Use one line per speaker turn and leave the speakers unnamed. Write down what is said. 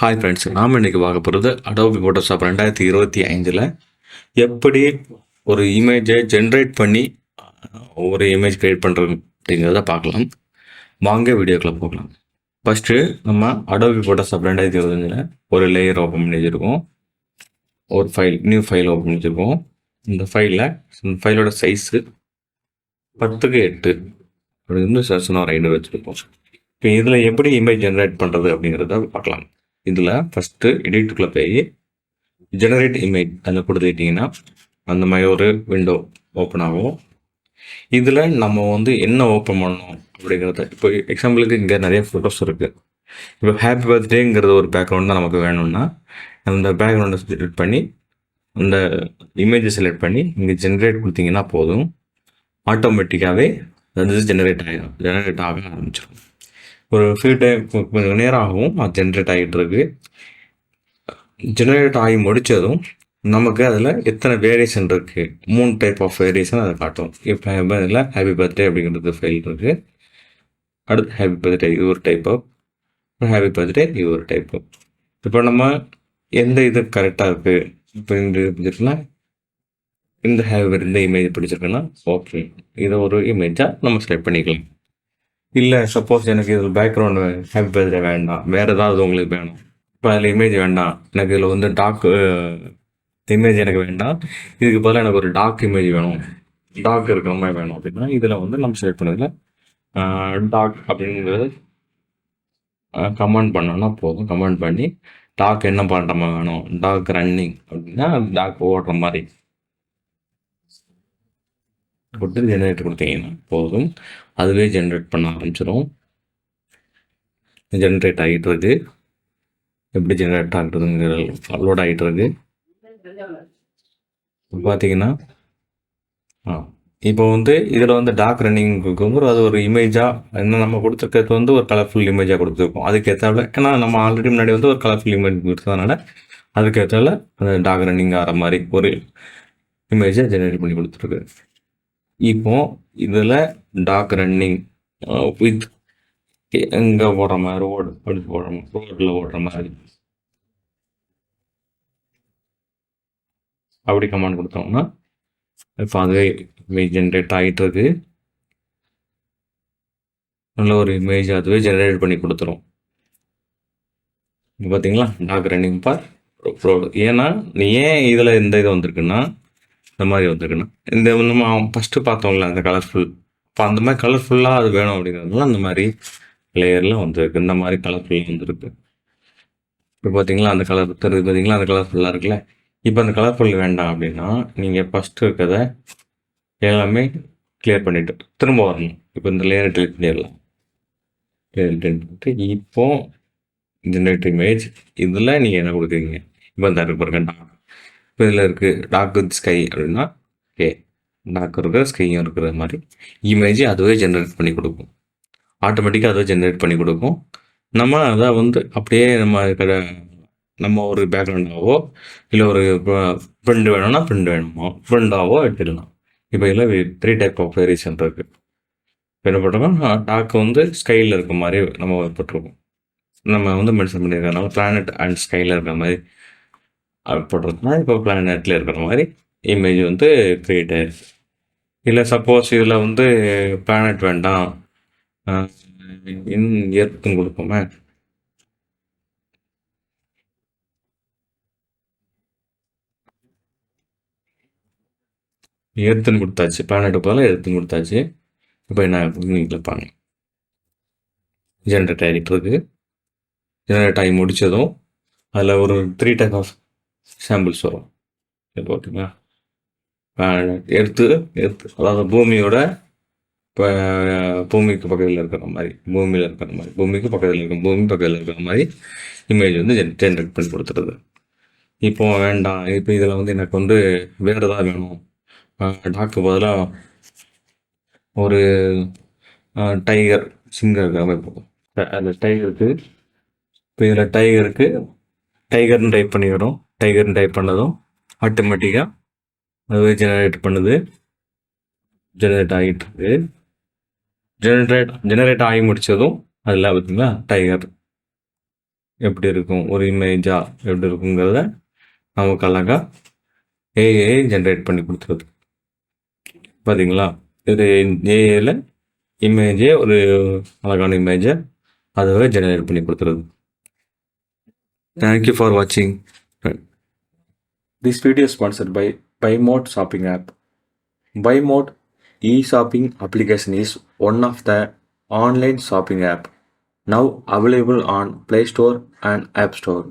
Hi friends, நாம் இன்னைக்கு பார்க்க போகிறது அடோபி ஃபோட்டோஷாப் 2025 எப்படி ஒரு இமேஜை ஜென்ரேட் பண்ணி ஒரு இமேஜ் கிரியேட் பண்ணுறது அப்படிங்கிறத பார்க்கலாம். வாங்க வீடியோக்குள்ள போகலாம். ஃபஸ்ட்டு நம்ம அடோபி ஃபோட்டோஷாப் 2025 ஒரு லேயர் ஓப்பன் பண்ணி வச்சுருக்கோம். ஒரு நியூ ஃபைல் ஓப்பன் பண்ணி வச்சுருக்கோம். இந்த ஃபைலோட சைஸு 10:8 அப்படி வந்து செஷன் ஒரு 5 வச்சுருக்கோம். இப்போ இதில் எப்படி இமேஜ் ஜென்ரேட் பண்ணுறது அப்படிங்கிறத பார்க்கலாம். இதில் ஃபஸ்ட்டு எடிட்டுக்குள்ளே போய் ஜெனரேட் இமேஜ் அதில் கொடுத்துக்கிட்டிங்கன்னா அந்த மாதிரி ஒரு விண்டோ ஓப்பன் ஆகும். இதில் நம்ம வந்து என்ன ஓப்பன் பண்ணணும் அப்படிங்கிறத இப்போ எக்ஸாம்பிளுக்கு இங்கே நிறைய ஃபோட்டோஸ் இருக்குது. இப்போ ஹாப்பி பர்த்டேங்கிறது ஒரு பேக்ரவுண்ட் தான் நமக்கு வேணும்னா அந்த பேக்ரவுண்டை செலக்ட் பண்ணி அந்த இமேஜை செலக்ட் பண்ணி இங்கே ஜென்ரேட் கொடுத்தீங்கன்னா போதும், ஆட்டோமேட்டிக்காகவே அது ஜெனரேட் ஆக ஆரம்பிச்சிடும். ஒரு ஃபியூ டைம் கொஞ்சம் நேரம் ஆகும், அது ஜென்ரேட் ஆகிட்டு இருக்கு. ஜெனரேட் ஆகி முடித்ததும் நமக்கு அதில் எத்தனை வேரியேஷன் இருக்குது, 3 டைப் ஆஃப் வேரியேஷன் அதை காட்டும். இப்போ இதில் ஹாப்பி பர்த்டே அப்படிங்கிறது ஃபைல் இருக்குது. அடுத்து ஹாப்பி பர்த்டே இது ஒரு டைப் ஆஃப், ஹாப்பி பர்த்டே இது ஒரு டைப் ஆஃப். இப்போ நம்ம எந்த இது கரெக்டாக இருக்குது, இப்போ இந்த பிடிச்சிருக்குன்னா இந்த ஹாப்பி பர்த்டே இமேஜ் பிடிச்சிருக்குன்னா ஓகே, இதை ஒரு இமேஜாக நம்ம செலக்ட் பண்ணிக்கலாம். இல்லை சப்போஸ் எனக்கு இதில் பேக்ரவுண்டு ஹாப்பி பர்த்டே வேண்டாம், வேறு ஏதாவது உங்களுக்கு வேணும், இப்போ அதில் இமேஜ் வேண்டாம், எனக்கு இதில் வந்து இமேஜ் எனக்கு வேண்டாம், இதுக்கு பதிலாக எனக்கு ஒரு டாக் இமேஜ் வேணும், டாக் இருக்கிற மாதிரி வேணும் அப்படின்னா இதில் வந்து நம்ம செலக்ட் பண்ணதில் டாக் அப்படிங்கிறது கமெண்ட் பண்ணோன்னா போதும். கமெண்ட் பண்ணி டாக் என்ன பண்ணுற மாதிரி வேணும், டாக் ரன்னிங் அப்படின்னா டாக் ஓடுற மாதிரி கொடுத்து ஜென்ரேட் கொடுத்தீங்கன்னா போதும், அதுவே ஜென்ரேட் பண்ண ஆரம்பிச்சிடும். ஜென்ரேட் ஆகிட்டு இருக்கு. எப்படி ஜென்ரேட் ஆகுறதுங்கிறது அப்லோட் ஆகிட்டு இருக்கு. பார்த்தீங்கன்னா இப்போ வந்து இதில் வந்து டாக் ரன்னிங் இருக்கும்போது அது ஒரு இமேஜாக என்ன நம்ம கொடுத்துருக்கிறது வந்து ஒரு கலர்ஃபுல் இமேஜாக கொடுத்துருக்கோம். அதுக்கேற்றாவில் ஏன்னா நம்ம ஆல்ரெடி முன்னாடி வந்து ஒரு கலர்ஃபுல் இமேஜ் கொடுத்ததுனால அதுக்கேற்றாவில் அந்த டாக் ரன்னிங் ஆகிற மாதிரி ஒரு இமேஜை ஜென்ரேட் பண்ணி கொடுத்துருக்கு. இப்போ இதில் டாக் ரன்னிங் வித் எங்கே ஓடுற மாதிரி ரோடில் ஓடுற மாதிரி அப்படி கமெண்ட் கொடுத்தோம்னா இப்போ அதுவே இமேஜ் ஜென்ரேட் ஆகிட்டு இருக்கு. நல்ல ஒரு இமேஜ் அதுவே ஜென்ரேட் பண்ணி கொடுத்துரும். பார்த்தீங்களா, டாக் ரன்னிங் பார் ரோடு. ஏன்னா ஏன் இதில் இந்த இது வந்திருக்குன்னா இந்த மாதிரி வந்திருக்குன்னா இந்த நம்ம ஃபஸ்ட்டு பார்த்தோம்ல அந்த கலர்ஃபுல், இப்போ அந்த மாதிரி கலர்ஃபுல்லாக அது வேணும் அப்படிங்கிறதுனால அந்த மாதிரி லேயரில் வந்துருக்கு. இந்த மாதிரி கலர்ஃபுல்லாக வந்துருக்கு. இப்போ பார்த்தீங்களா அந்த கலர் தெரியுது, பார்த்தீங்களா அந்த கலர்ஃபுல்லாக இருக்குல்ல. இப்போ அந்த கலர்ஃபுல் வேண்டாம் அப்படின்னா நீங்கள் ஃபஸ்ட்டு இருக்கிறத எல்லாமே கிளியர் பண்ணிவிட்டு திரும்ப வரணும். இப்போ இந்த லேயரை டெலிட் பண்ணிடலாம். இப்போ ஜென்ரேட் இமேஜ் இதில் நீங்கள் என்ன கொடுக்குறீங்க, இப்போ இந்த இருக்கு பாருங்க டாக். இப்போ இதில் இருக்குது டாக் வித் ஸ்கை அப்படின்னா ஓகே, டாக் இருக்கிற ஸ்கையும் இருக்கிற மாதிரி இமேஜ் அதுவே ஜென்ரேட் பண்ணி கொடுக்கும். ஆட்டோமேட்டிக்காக அதுவே ஜென்ரேட் பண்ணி கொடுக்கும். நம்ம அதை வந்து அப்படியே நம்ம ஒரு பேக்ரவுண்டாவோ இல்லை ஒரு பிரிண்ட் வேணும்னா பிரிண்ட் வேணுமோ பிரிண்டாவோ எடுத்துக்கலாம். இப்போ இதில் 3 டைப் ஆஃப் வேரியேஷன் இருக்குது. இப்போ என்ன பண்ணுறோம்னா டாக் வந்து ஸ்கையில் இருக்க மாதிரி நம்ம போட்டிருக்கோம். நம்ம வந்து மென்ஷன் பண்ணியிருக்கனால பிளானட் அண்ட் ஸ்கையில் இருக்கிற மாதிரி போட்டிருக்கோம்னா இப்போ பிளானட்டில் இருக்கிற மாதிரி இமேஜ் வந்து க்ரியேட் ஆயிடுச்சு. இல்லை சப்போஸ் இதில் வந்து பிளானட் வேண்டாம், எர்த்துன்னு கொடுப்போமே, எர்த்துன்னு கொடுத்தாச்சு, பிளானட்டு போல எர்த்துன்னு கொடுத்தாச்சு. இப்போ என்ன பார்ப்பாங்க ஜென்ரேட் ஆகிட்டு இருக்கு. ஜென்ரேட் ஆகி முடித்ததும் அதில் ஒரு 3 டைப் ஆஃப் சாம்பிள்ஸ் வரும். ஓகேங்களா, எர்த்து அதாவது பூமியோட இப்போ பூமிக்கு பக்கத்தில் இருக்கிற மாதிரி, பூமியில் இருக்கிற மாதிரி, பூமிக்கு பக்கத்தில் இருக்கிற மாதிரி இமேஜ் வந்து ஜென்ரேட் பண்ணி கொடுத்துருது. இப்போ வேண்டாம், இப்போ இதில் வந்து எனக்கு வந்து வேறு ஏதாவது வேணும், டாக்கு பதிலாக ஒரு டைகர் சிங்கம் இருக்கிற மாதிரி போகும். அதில் டைகருக்கு இப்போ இதில் டைகர்னு டைப் பண்ணிவிடும். டைகர்னு டைப் பண்ணதும் ஆட்டோமேட்டிக்காக அதுவே ஜெனரேட் பண்ணுது. ஜெனரேட் ஆகிட்டு இருக்கு. ஜெனரேட் ஆகி முடித்ததும் அதில் பார்த்தீங்களா டைகர் எப்படி இருக்கும், ஒரு இமேஜா எப்படி இருக்குங்கிறத நமக்கு அழகாக ஏஐ ஜென்ரேட் பண்ணி கொடுத்துருது. பார்த்தீங்களா, இது ஏஐயில் இமேஜே ஒரு அழகான இமேஜை அதுவே ஜெனரேட் பண்ணி கொடுத்துருது. தேங்க்யூ ஃபார் வாட்சிங். This video sponsored by Buymote shopping app. Buymote e-shopping application is one of the online shopping app now available on Play Store and App Store.